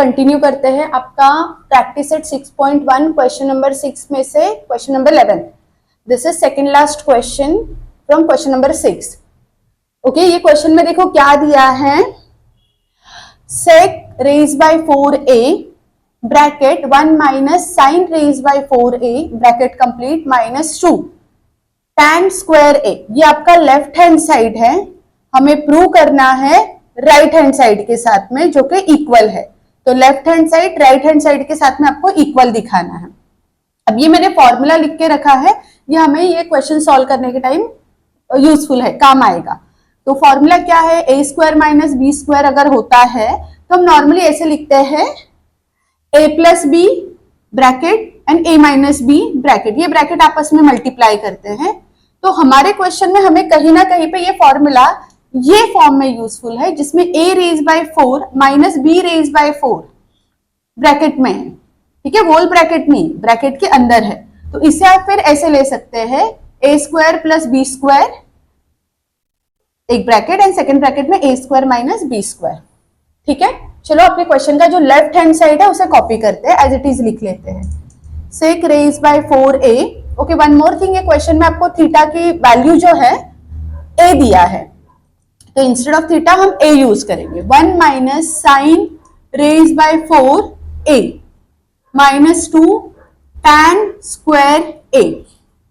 Continue करते हैं आपका प्रैक्टिस सेट 6.1 क्वेश्चन नंबर 6 में से question number 11. This is second last question from question number 6. Okay, ये क्वेश्चन में देखो क्या दिया है. sec raised by 4a bracket 1 minus sine raised by 4a bracket complete minus 2 tan square a. ये आपका लेफ्ट हैंड साइड है, हमें प्रूव करना है राइट हैंड साइड के साथ में जो कि इक्वल है. तो left hand side right hand side के साथ में आपको इक्वल दिखाना है. अब ये मैंने फॉर्मूला लिख के रखा है, ये हमें ये क्वेश्चन सॉल्व करने के टाइम यूजफुल है, काम आएगा. तो फॉर्मूला क्या है, A square minus B square अगर होता है तो हम नॉर्मली ऐसे लिखते हैं A plus B bracket and A minus B bracket. ये ब्रैकेट आपस में मल्टीप्लाई करते हैं. तो हमारे क्वेश्चन में हमें कहीं ना कहीं पे ये फॉर्मूला ये फॉर्म में यूजफुल है जिसमें a raise by 4 minus b raise by 4 bracket में है. ठीक है, होल ब्रैकेट नहीं, ब्रैकेट के अंदर है. तो इसे आप फिर ऐसे ले सकते हैं a square plus B square एक ब्रैकेट एंड सेकेंड ब्रैकेट में a square minus B square. ठीक है, चलो अपने क्वेश्चन का जो लेफ्ट हैंड साइड है उसे कॉपी करते हैं, एज इट इज लिख लेते हैं. sec raise by 4a. Okay, one more thing, ये क्वेश्चन में आपको थीटा की वैल्यू जो है a दिया है, तो इंस्टेड ऑफ थीटा हम a यूज करेंगे. 1 minus sine raise by 4a minus 2 tan square a.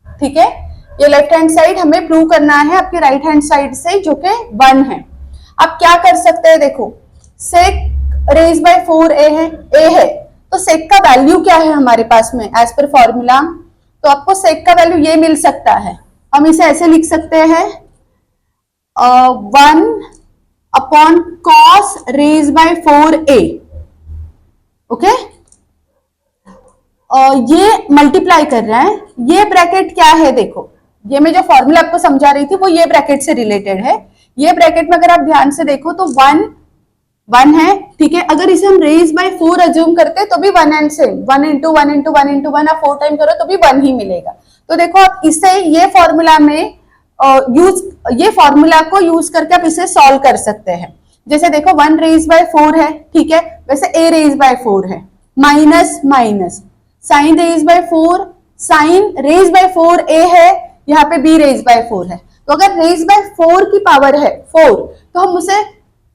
ठीक है, ये लेफ्ट हैंड साइड हमें प्रूव करना है आपके राइट हैंड साइड से जो कि 1 है. आप क्या कर सकते हैं, देखो sec रेज बाय 4a है, a है, तो sec का वैल्यू क्या है हमारे पास में एज पर फॉर्मूला. तो आपको sec का वैल्यू ये मिल सकता है. हम इसे ऐसे लिख सकते हैं 1 upon cos raise by 4a. Okay, ये मल्टीप्लाई कर रहा है. ये ब्रैकेट क्या है, देखो ये मैं जो फॉर्मूला आपको समझा रही थी वो ये ब्रैकेट से रिलेटेड है. ये ब्रैकेट में अगर आप ध्यान से देखो तो 1 है. ठीक है, अगर इसे हम रेज बाय 4 अज्यूम करते तो भी 1 and same 1 into 1 into 1 into 1 आप 4 टाइम करो तो भी 1 ही मिलेगा. तो देखो आप इसे ये फॉर्मूला में ये फॉर्मूला को यूज करके आप इसे सॉल्व कर सकते हैं. जैसे देखो 1 रेज बाय 4 है, ठीक है, वैसे a रेज बाय 4 है, minus minus sine raise by 4, sine raise by 4 a है, यहाँ पे b रेज बाय 4 है. तो अगर रेज बाय 4 की पावर है 4 तो हम उसे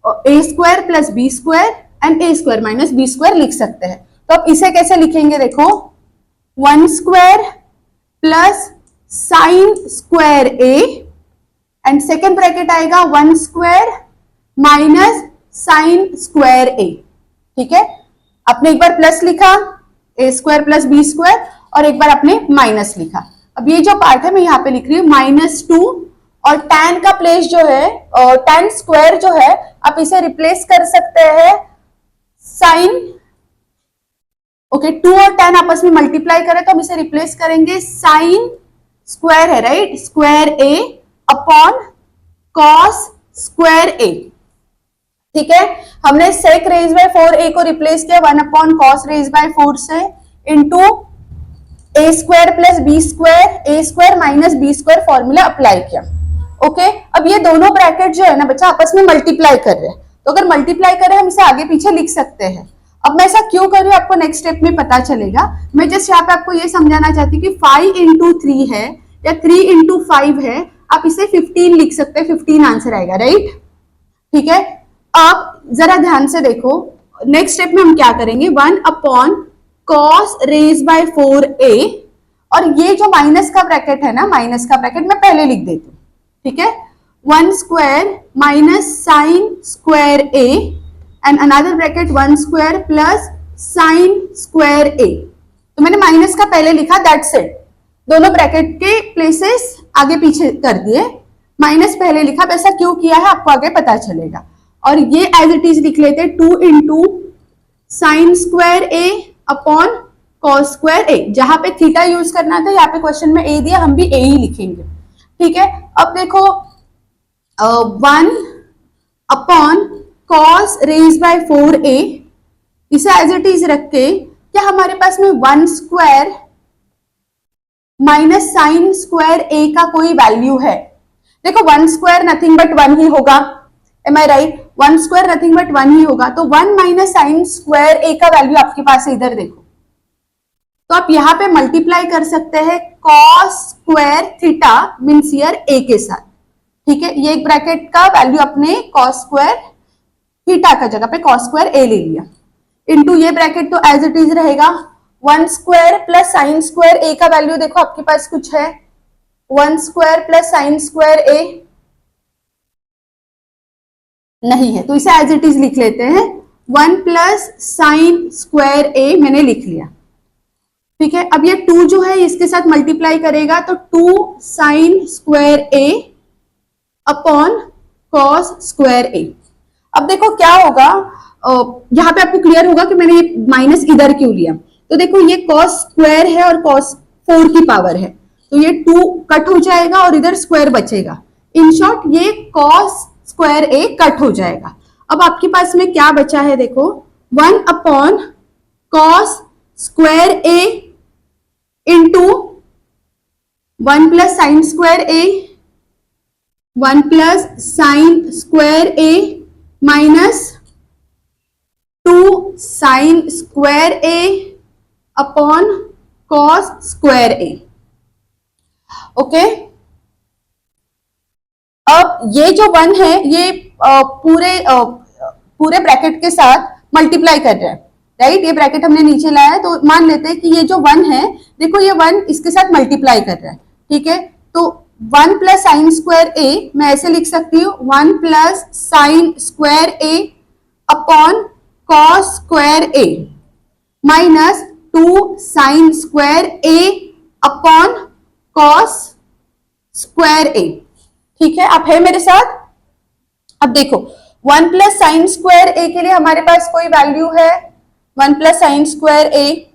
a square plus B square and a square minus B square लिख सकते हैं. तो अब इसे कैसे लिखेंगे, देखो 1 square plus sine square a and second bracket आएगा 1 square minus sine square a. ठीक है, आपने एक बार प्लस लिखा a square plus B square और एक बार आपने माइनस लिखा. अब ये जो पार्ट है मैं यहाँ पे लिख रही हूँ -2 और tan का प्लेस जो है tan स्क्वायर जो है आप इसे रिप्लेस कर सकते हैं साइन. ओके, 2 और tan आपस में मल्टीप्लाई करें तो हम इसे रिप्लेस करेंगे साइन स्क्वायर है, right, square a upon cos square a. ठीक है, हमने sec रेज बाय 4a को रिप्लेस किया 1 अपॉन cos रेज बाय 4 से into a square plus B square, a square minus B square formula apply किया. Okay, अब ये दोनों ब्रैकेट जो है ना बच्चा आपस में मल्टीप्लाई कर रहे हैं, तो अगर मल्टीप्लाई करें हम इसे आगे पीछे लिख सकते हैं. अब मैं ऐसा क्यों कर रही हूँ आपको नेक्स्ट स्टेप में पता चलेगा. मैं जस्ट यहाँ पे आपको ये समझाना चाहती हूँ कि 5 इंटू 3 है या 3 इंटू 5 है, आप इसे 15 लिख सकते हैं, 15 आंसर आएगा, राइट. ठीक है, आप जरा ध्यान से देखो नेक्स्ट स्टेप में हम क्या करेंगे, 1 upon cos raise by 4a और ये जो माइनस का ब्रैकेट है ना, माइनस का ब्रैकेट मैं पहले लिख देती हूँ. ठीक है, 1 square minus sine square a and another bracket 1 square plus sine square a. तो मैंने माइनस का पहले लिखा, दैट्स इट. दोनों ब्रैकेट के प्लेसेस आगे पीछे कर दिए, माइनस पहले लिखा. वैसा क्यों किया है आपको आगे पता चलेगा. और ये एज इट इज लिख लेते 2 into sine square a upon cos square a. जहां पे थीटा यूज करना था यहाँ पे क्वेश्चन में a दिया, हम भी a ही लिखेंगे. ठीक है, अब देखो 1 upon cos raise by 4a, इसे एज इट इज रख के क्या हमारे पास में 1 square minus sine square a का कोई वैल्यू है. देखो 1 स्क्वायर नथिंग बट 1 ही होगा, am I right. One square nothing but one ही होगा, तो 1 माइनस साइन स्क्वायर ए का वैल्यू आपके पास है, इधर देखो। तो आप यहाँ पे मल्टीप्लाई कर सकते हैं cos square theta means year A के साथ, ठीक है। ये एक ब्रैकेट का वैल्यू अपने कॉस स्क्वायर थीटा का जगह पे कॉस स्क्वायर ए ले लिया, इनटू ये ब्रैकेट तो एज इट इज रहेगा 1 स्क्वायर प्लस साइन स्क्वायर ए का वैल्यू देखो आपके पास कुछ है 1 स्क्वायर प्लस साइन स्क्वायर ए नहीं है, तो इसे एज इट इज लिख लेते हैं 1 प्लस साइन स्क्वायर ए मैंने लिख लिया, ठीक है। अब ये 2 जो है इसके साथ मल्टीप्लाई करेगा तो 2 साइन स्क्वायर ए अपॉन कॉस स्क्वायर ए। अब देखो क्या होगा, यहाँ पे आपको क्लियर होगा कि मैंने ये माइनस इधर क्यों लिया। तो देखो ये कॉस स्क्वायर है और कॉस 4 की पावर है, तो ये 2 कट हो जाएगा और इधर स्क्वायर बचेगा। इन शॉर्ट ये कॉस स्क्वायर ए कट हो जाएगा। अब आपके पास में क्या बचा है देखो 1 अपॉन कॉस स्क्वायर ए इंटू 1 प्लस साइन स्क्वायर ए 1 प्लस साइन स्क्वायर ए माइनस 2 साइन स्क्वायर ए अपॉन कॉस स्क्वायर ए। ओके, अब ये जो 1 है ये पूरे ब्रैकेट के साथ मल्टीप्लाई कर रहा है, राइट। ये ब्रैकेट हमने नीचे लाया है, तो मान लेते हैं कि ये जो 1 है देखो ये 1 इसके साथ मल्टीप्लाई कर रहा है, ठीक है। तो 1 प्लस साइन स्क्वायर ए मैं ऐसे लिख सकती हूँ 1 प्लस साइन स्क्वायर ए अपॉन कॉस स्क्वायर ए माइनस 2 साइन स्क्वायर ए अपॉन कॉस स्क्वायर ए, ठीक है। आप है मेरे साथ। अब देखो 1 प्लस साइन स्क्वायर ए के लिए हमारे पास कोई वैल्यू है 1 प्लस साइन स्क्वायर ए।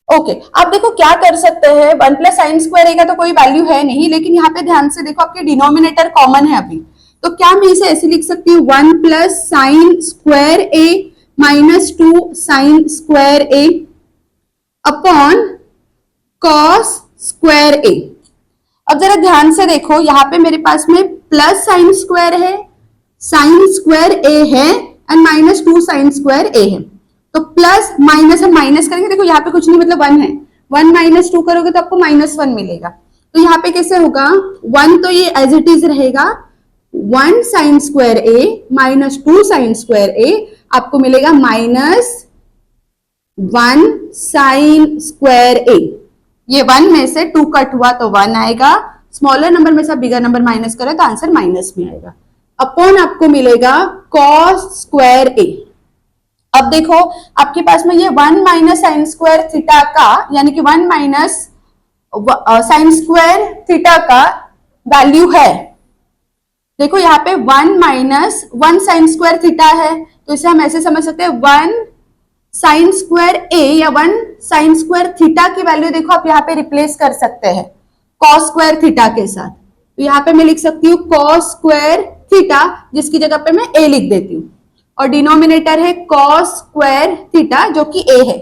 ओके, आप देखो क्या कर सकते हैं 1 प्लस साइन स्क्वायर ए का तो कोई वैल्यू है नहीं, लेकिन यहाँ पे ध्यान से देखो आपके डिनोमिनेटर कॉमन है अभी, तो क्या मैं इसे ऐसे लिख सकती हूँ 1 प्लस साइन स्क्वायर ए माइनस 2 साइन स्क्वायर ए अपॉन कॉस स्क्वायर ए। अब जरा ध्यान से देखो यहाँ पे मेरे पास में प्लस साइन स्क्वायर है, साइन स्क्वायर ए है एंड माइनस 2 साइन स्क्वायर ए है, तो प्लस माइनस हम माइनस करेंगे, देखो यहाँ पे कुछ नहीं मतलब 1 है, 1 माइनस 2 करोगे तो आपको -1 मिलेगा। तो यहाँ पे कैसे होगा 1 तो ये एज इट इज रहेगा 1 साइन स्क्वायर ए माइनस 2 साइन स्क्वायर ए, आपको मिलेगा -1 साइन स्क्वायर ए। ये 1 में से 2 कट हुआ तो 1 आएगा, स्मॉलर नंबर में से बिगर नंबर माइनस करें तो आंसर माइनस में आएगा, अपॉन आपको मिलेगा कॉस स्क्वायर ए। अब देखो आपके पास में ये 1 माइनस साइन स्क्वायर थीटा का यानी कि 1 माइनस साइन स्क्वायर थीटा का वैल्यू है, देखो यहाँ पे 1 माइनस 1 साइन स्क्वायर थीटा है, तो इसे हम ऐसे समझ सकते हैं 1 साइन स्क्वायर ए या 1 साइन स्क्वायर थीटा की वैल्यू देखो आप यहाँ पे रिप्लेस कर सकते हैं कॉस स्क्वायर थीटा के साथ, तो यहाँ पे मैं लिख सकती हूँ कॉस स्क्वायर थीटा जिसकी जगह पे मैं ए लिख देती हूँ, और डिनोमिनेटर है कॉस स्क्वायर थीटा जो कि ए है।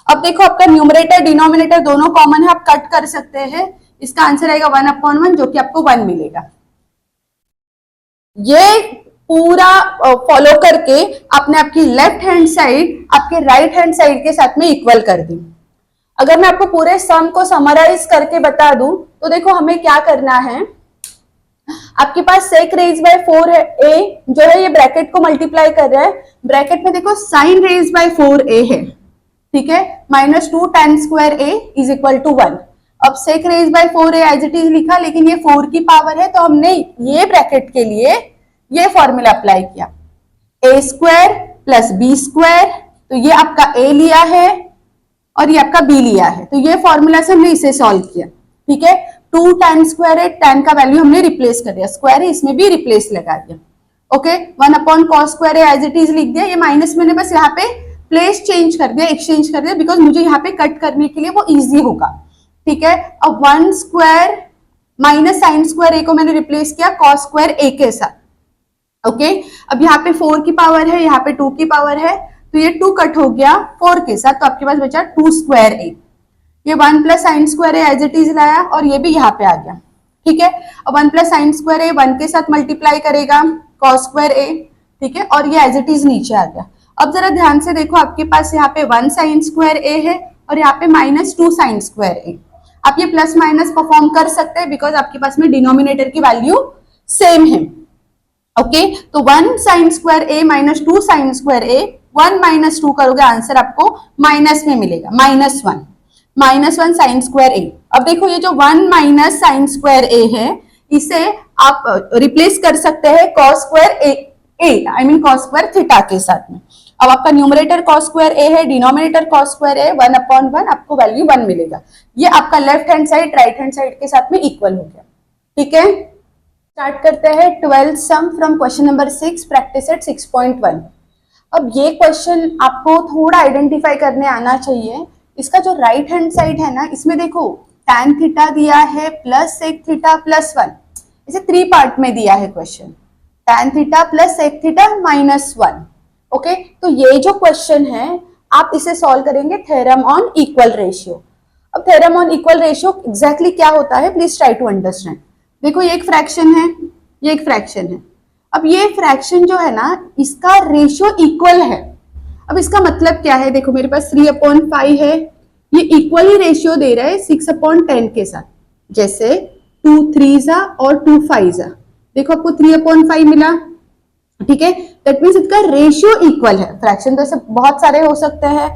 अब देखो आपका न्यूमरेटर डिनोमिनेटर दोनों कॉमन है, आप कट कर सकते हैं, इसका आंसर आएगा 1/1 जो कि आपको 1 मिलेगा। ये पूरा फॉलो करके आपने आपकी लेफ्ट हैंड साइड आपके राइट हैंड साइड के साथ में इक्वल कर दी। अगर मैं आपको पूरे सम को समराइज करके बता दूं तो देखो हमें क्या करना है, आपके पास sec रेज बाय 4 है a जो है ये ब्रैकेट को मल्टीप्लाई कर रहा है, ब्रैकेट में देखो sin रेज बाय 4a है, ठीक है, -2 tan square a is equal to 1। अब sec raise by 4a as it is लिखा, लेकिन ये 4 की पावर है तो हमने ये ब्रैकेट के लिए ये फॉर्मूला अप्लाई किया a square plus b square, तो ये आपका a लिया है और ये आपका b लिया है, तो ये फॉर्मूला से हमने इसे सॉल्व किया, ठीक है। 2 tan स्क्वायर है, tan का वैल्यू हमने रिप्लेस कर दिया, स्क्वायर है इसमें भी रिप्लेस लगा दिया, ओके। 1/cos स्क्वायर है एज इट इज लिख दिया, ये माइनस मैंने बस यहाँ पे प्लेस चेंज कर दिया, एक्सचेंज कर दिया, बिकॉज मुझे यहाँ पे कट करने के लिए वो इजी होगा, ठीक है। अब 1 स्क्वायर माइनस साइन स्क्वायर ए को मैंने रिप्लेस किया cos स्क्वायर ए के साथ, ओके। अब यहाँ पे 4 की पावर है, यहाँ पे 2 की पावर है, तो ये 2 कट हो गया 4 के साथ, तो आपके पास बचा 2 स्क्वायर ए। ये 1 plus sine square A as it is लाया और ये भी यहाँ पे आ गया, ठीक है। अब 1 प्लस साइन स्क्वायर ए 1 के साथ मल्टीप्लाई करेगा cos स्क्वायर ए, ठीक है, और ये एज इट इज नीचे आ गया। अब जरा ध्यान से देखो, आपके पास यहाँ पे 1 साइन स्क्वायर ए है और यहाँ पे -2 साइन स्क्वायर ए। आप ये प्लस माइनस परफॉर्म कर सकते हैं बिकॉज आपके पास में डिनोमिनेटर की वैल्यू सेम है। ओके, तो 1 साइन स्क्वायर ए -2 साइन स्क्वायर ए, 1 -2 करोगे आंसर आपको माइनस में मिलेगा, -1 साइन स्क्वायर ए। अब देखो ये जो 1 माइनस साइन स्क्वायर ए है, इसे आप रिप्लेस कर सकते हैं cos square A I mean cos square theta के साथ में। अब आपका न्यूमरेटर कॉस स्क्वायर ए है, डिनोमिनेटर कॉस स्क्वायर ए, 1/1 आपको वैल्यू 1 मिलेगा। ये आपका left hand side right hand side के साथ में इक्वल हो गया। ठीक है, स्टार्ट करते हैं 12th sum from question number 6 practice at 6.1। अब ये क्वेश्चन आपको थोड़ा आइडेंटिफाई करने आना चाहिए। इसका जो राइट हैंड साइड है ना, इसमें देखो tan थीटा दिया है प्लस सेक थीटा प्लस 1, इसे 3 पार्ट में दिया है question, tan theta plus sec theta -1। ओके, तो ये जो क्वेश्चन है आप इसे सॉल्व करेंगे थ्योरम ऑन इक्वल रेशियो। अब theorem on equal ratio exactly क्या होता है, प्लीज ट्राई टू अंडरस्टैंड। देखो ये एक फ्रैक्शन है, ये एक फ्रैक्शन है। अब ये फ्रैक्शन जो है ना, इसका रेशियो इक्वल है। अब इसका मतलब क्या है, देखो मेरे पास 3/5 है, ये इक्वली रेशियो दे रहा है 6/10 के साथ। जैसे 2 3 और 2 5। देखो आपको 3/5 मिला, ठीक है, दैट मीन्स इनका रेशियो इक्वल है। फ्रैक्शन तो ऐसे बहुत सारे हो सकते हैं,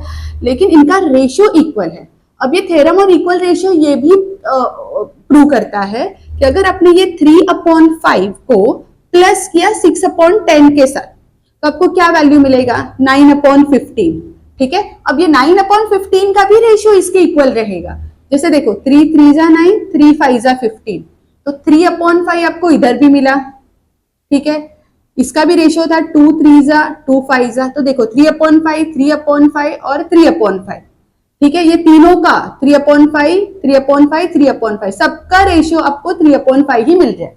लेकिन इनका रेशियो इक्वल है। अब ये थ्योरम और इक्वल रेशियो ये भी प्रूव करता है कि अगर आपने ये 3/5 को प्लस किया 6/10 के साथ, तो आपको क्या वैल्यू मिलेगा, 9/15। ठीक है, अब ये 9/15 का भी रेशियो इसके इक्वल रहेगा। जैसे देखो 3 3 9, 3 5 15, तो 3/5 आपको इधर भी मिला। ठीक है, इसका भी रेशियो था 2 3 2 5, तो देखो 3/5 3/5 और 3/5। ठीक है, ये तीनों का 3/5 3/5 3/5 सबका रेशियो आपको 3/5 ही मिल जाए।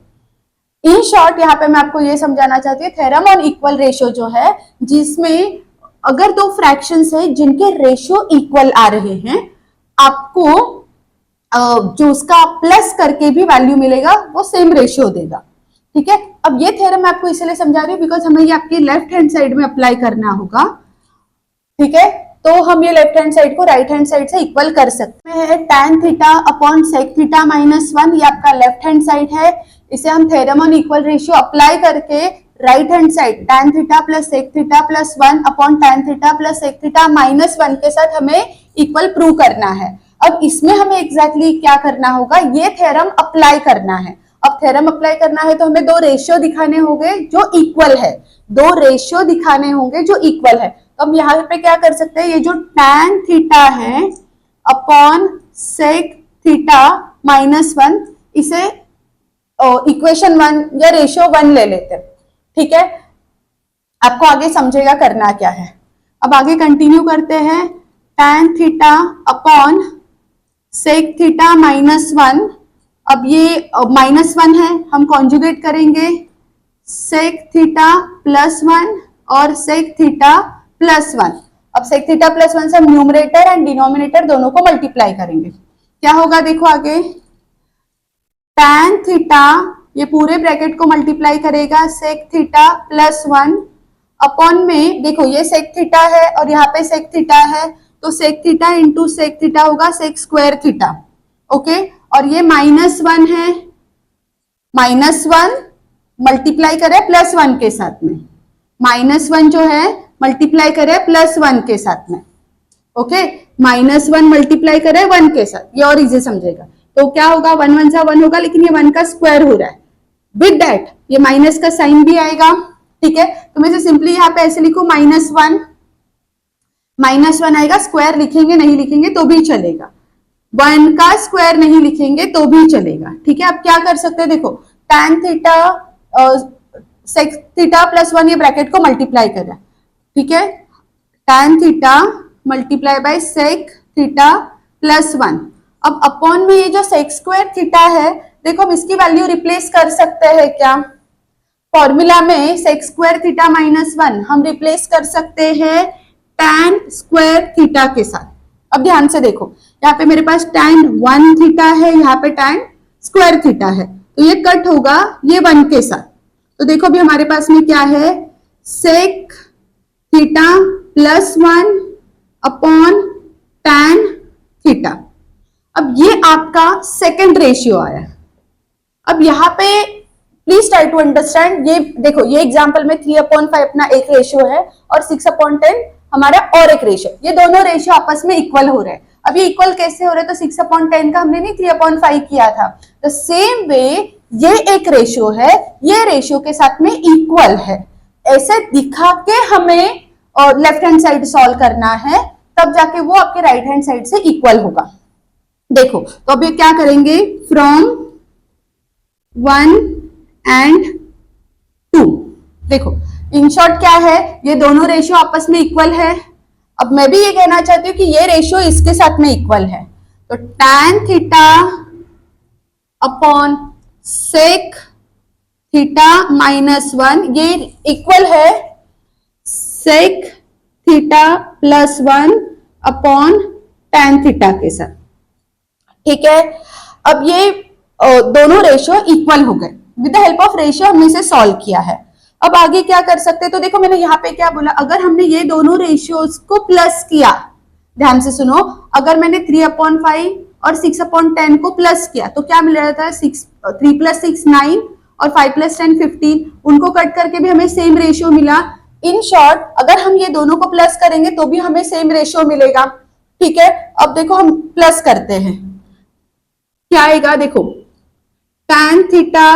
इन शॉर्ट यहाँ पे मैं आपको ये समझाना चाहती हूँ, थ्योरम ऑन इक्वल रेशियो जो है, जिसमें अगर दो फ्रैक्शंस है जिनके रेशियो इक्वल आ रहे हैं, आपको जो उसका प्लस करके भी वैल्यू मिलेगा वो सेम रेशियो देगा। ठीक है, अब ये थ्योरम मैं आपको इसलिए समझा रही हूँ बिकॉज हमें ये आपकी लेफ्ट हैंड साइड में अप्लाई करना होगा। ठीक है, तो हम ये लेफ्ट हैंड साइड को राइट हैंड साइड से इक्वल कर सकते हैं। tan theta upon sec theta -1, ये आपका लेफ्ट हैंड साइड है। इसे हम theorem on equal ratio apply करके right hand side tan theta plus sec theta plus 1 upon tan theta plus sec theta -1 के साथ हमें इक्वल प्रूव करना है। अब इसमें हमें एग्जैक्टली क्या करना होगा, ये थ्योरम अप्लाई करना है। अब थ्योरम अप्लाई करना है तो हमें दो रेशियो दिखाने होंगे जो इक्वल है, दो रेशियो दिखाने होंगे जो इक्वल है। तो अब यहाँ पे क्या कर सकते हैं, ये जो tan थीटा है अपॉन सेक थीटा -1, इसे इक्वेशन 1 या रेशियो 1 ले लेते हैं। ठीक है, आपको आगे समझेगा करना क्या है। अब आगे कंटिन्यू करते हैं, tan theta upon sec theta -1। अब ये -1 है, हम कॉन्जुगेट करेंगे सेक थीटा +1 और सेक थीटा +1। अब सेक थीटा +1 से हम न्यूमरेटर एंड डिनोमिनेटर दोनों को मल्टीप्लाई करेंगे। क्या होगा देखो आगे, tan थीटा ये पूरे ब्रैकेट को मल्टीप्लाई करेगा सेक थीटा +1 अपॉन में, देखो ये सेक थीटा है और यहाँ पे सेक थीटा है, तो sec theta into sec theta होगा सेक स्क्वायर थीटा। ओके, और ये -1 है, -1 मल्टीप्लाई करे +1 के साथ में, -1 जो है मल्टीप्लाई करे +1 के साथ में। ओके, -1 मल्टीप्लाई करे 1 के साथ, ये और इजी समझेगा। तो क्या होगा, 1 1 सा 1 होगा, लेकिन ये 1 का स्क्वायर हो रहा है। विद दैट ये माइनस का साइन भी आएगा। ठीक है, तो मैं सिंपली यहाँ पे ऐसे लिखू -1 आएगा, स्क्वायर लिखेंगे नहीं लिखेंगे तो भी चलेगा, 1 का स्क्वायर नहीं लिखेंगे तो भी चलेगा। ठीक है, अब क्या कर सकते हैं, देखो tan थीटा सेक थीटा +1 ये ब्रैकेट को मल्टीप्लाई कर रहा है। ठीक है, tan theta multiply by sec theta +1। अब अपॉन में ये जो सेक स्क्वायर थीटा है, देखो हम इसकी वैल्यू रिप्लेस कर सकते हैं क्या, फॉर्मूला में सेक स्क्वायर थीटा -1 हम रिप्लेस कर सकते हैं tan स्क्वायर थीटा के साथ। अब ध्यान से देखो, यहाँ पे मेरे पास tan 1 थीटा है, यहाँ पे tan स्क्वायर थीटा है, तो ये कट होगा ये 1 के साथ। तो देखो अभी हमारे पास में क्या है, sec theta plus 1 upon tan theta. अब ये आपका सेकंड रेशियो आया। अब यहाँ पे प्लीज ट्राई टू अंडरस्टैंड, ये देखो ये एग्जांपल में 3/5 अपना एक रेशियो है और 6/10 हमारा और एक रेशियो, ये दोनों रेशियो आपस में इक्वल हो रहे हैं। अब ये इक्वल कैसे हो रहे हैं? तो 6/10 का हमने नहीं 3/5 किया था, तो सेम वे ये एक रेशियो है, ये रेशियो के साथ में इक्वल है, ऐसे दिखा के हमें और लेफ्ट हैंड साइड सॉल्व करना है, तब जाके वो आपके राइट हैंड साइड से इक्वल होगा। देखो तो अभी क्या करेंगे, फ्रॉम 1 and 2, देखो इन शॉर्ट क्या है, ये दोनों रेशियो आपस में इक्वल है। अब मैं भी ये कहना चाहती हूँ कि ये रेशियो इसके साथ में इक्वल है, तो tan theta upon sec theta minus 1 ये इक्वल है sec theta plus 1 upon tan theta के साथ। ठीक है, अब ये दोनों रेशियो इक्वल हो गए, with the help of ratio हमने इसे सॉल्व किया है। अब आगे क्या कर सकते हैं, तो देखो मैंने यहाँ पे क्या बोला, अगर हमने ये दोनों रेशियोज को प्लस किया, ध्यान से सुनो, अगर मैंने 3/5 और 6/10 को प्लस किया तो क्या मिल रहा था, 3 + 6 9 और 5 + 10 15, उनको कट करके भी हमें सेम रेशियो मिला। इन शॉर्ट अगर हम ये दोनों को प्लस करेंगे तो भी हमें सेम रेशियो मिलेगा। ठीक है, अब देखो हम प्लस करते हैं, क्या आएगा, देखो tan theta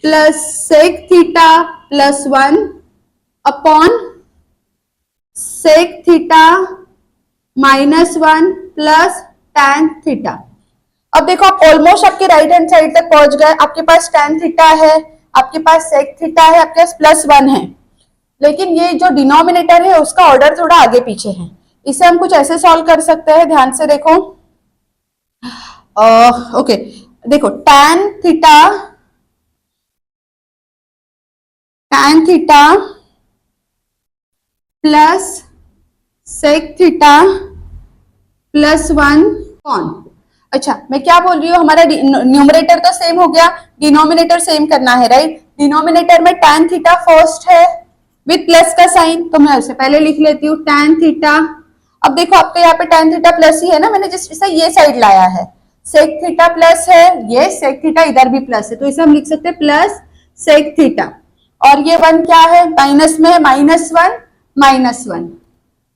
plus sec theta plus 1 upon sec theta minus 1 plus tan theta. अब देखो आप ऑलमोस्ट आपके राइट हैंड साइड तक पहुंच गए, आपके पास tan थीटा है, आपके पास सेक थीटा है, आपके पास प्लस 1 है, लेकिन ये जो डिनोमिनेटर है उसका ऑर्डर थोड़ा आगे पीछे है। इसे हम कुछ ऐसे सॉल्व कर सकते हैं, ध्यान से देखो। ओके देखो tan theta plus sec theta plus 1 कौन, अच्छा मैं क्या बोल रही हूँ, हमारा न्यूमरेटर तो सेम हो गया, डिनोमिनेटर सेम करना है, राइट। डिनोमिनेटर में tan थीटा फर्स्ट है विथ प्लस का साइन, तो मैं उसे पहले लिख लेती हूँ tan थीटा। अब देखो आपके यहाँ पे tan थीटा प्लस ही है ना, मैंने जिस ये साइड लाया है, सेक थीटा प्लस है, ये सेक थीटा इधर भी प्लस है, तो इसे हम लिख सकते हैं प्लस सेक थीटा, और ये 1 क्या है, माइनस में है, -1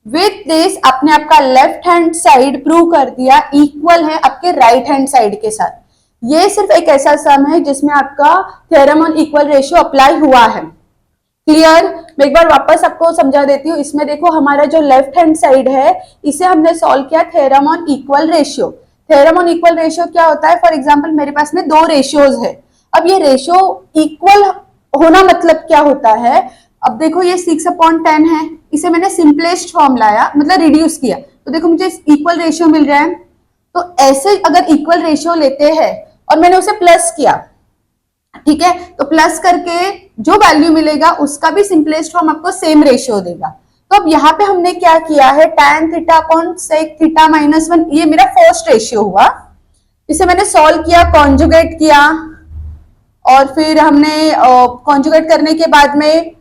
विथ दिस आपने आपका लेफ्ट हैंड साइड प्रूव कर दिया इक्वल है आपके राइट हैंड साइड के साथ। ये सिर्फ एक ऐसा सम है जिसमें आपका theorem on equal ratio apply हुआ है। क्लियर, मैं एक बार वापस आपको समझा देती हूँ। इसमें देखो हमारा जो लेफ्ट हैंड साइड है इसे हमने सॉल्व किया theorem on equal ratio. Theorem on equal ratio क्या होता है, फॉर एग्जांपल मेरे पास में 2 रेशियोज है, अब ये रेशियो इक्वल होना मतलब क्या होता है, अब देखो ये 6/10 है, इसे मैंने सिंपलेस्ट फॉर्म लाया, मतलब रिड्यूस किया, तो देखो मुझे इक्वल रेशियो मिल रहा है। तो ऐसे अगर इक्वल रेशियो लेते हैं और मैंने उसे प्लस किया, ठीक है, तो प्लस करके जो वैल्यू मिलेगा उसका भी सिंपलेस्ट फॉर्म आपको सेम रेशियो देगा। तो अब यहाँ पे हमने क्या किया है, tan theta upon sec theta minus 1, ये मेरा फर्स्ट रेशियो हुआ, इसे मैंने सॉल्व किया, कॉन्जुगेट किया, और फिर हमने कॉन्जुगेट करने के बाद में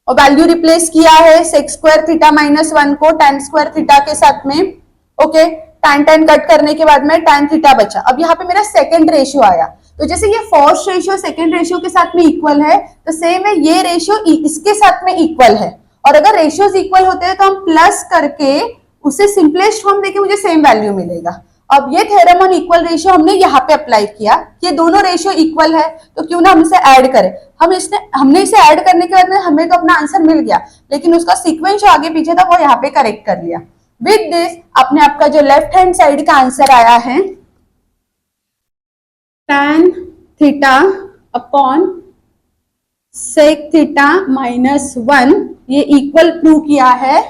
वैल्यू रिप्लेस किया है सेक स्क्वायर थीटा माइनस 1 को tan स्क्वायर थीटा के साथ में। ओके, tan कट करने के बाद में tan थीटा बचा। अब यहाँ पे मेरा सेकंड रेशियो आया, तो जैसे ये फर्स्ट रेशियो सेकंड रेशियो के साथ में इक्वल है, तो सेम है ये रेशियो इसके साथ में इक्वल है, और अगर रेशियोज इक्वल होते हैं तो हम प्लस करके उसे सिंपलेस्ट फॉर्म देके मुझे सेम वैल्यू मिलेगा। अब ये थ्योरम ऑन इक्वल रेशियो हमने यहाँ पे अप्लाई किया, ये दोनों रेशियो इक्वल है, तो क्यों ना हम इसे ऐड करें। हमने इसे ऐड करने के बाद में हमें तो अपना आंसर मिल गया, लेकिन उसका सीक्वेंस जो आगे पीछे था वो यहाँ पे करेक्ट कर लिया। विद दिस आपने आपका जो लेफ्ट हैंड साइड का आंसर आया है tan theta upon sec theta minus 1, ये इक्वल प्रूव किया है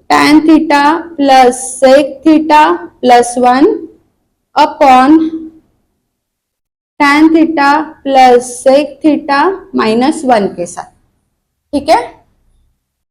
tan theta plus sec theta plus 1 upon tan theta plus sec theta minus 1 के साथ। ठीक है,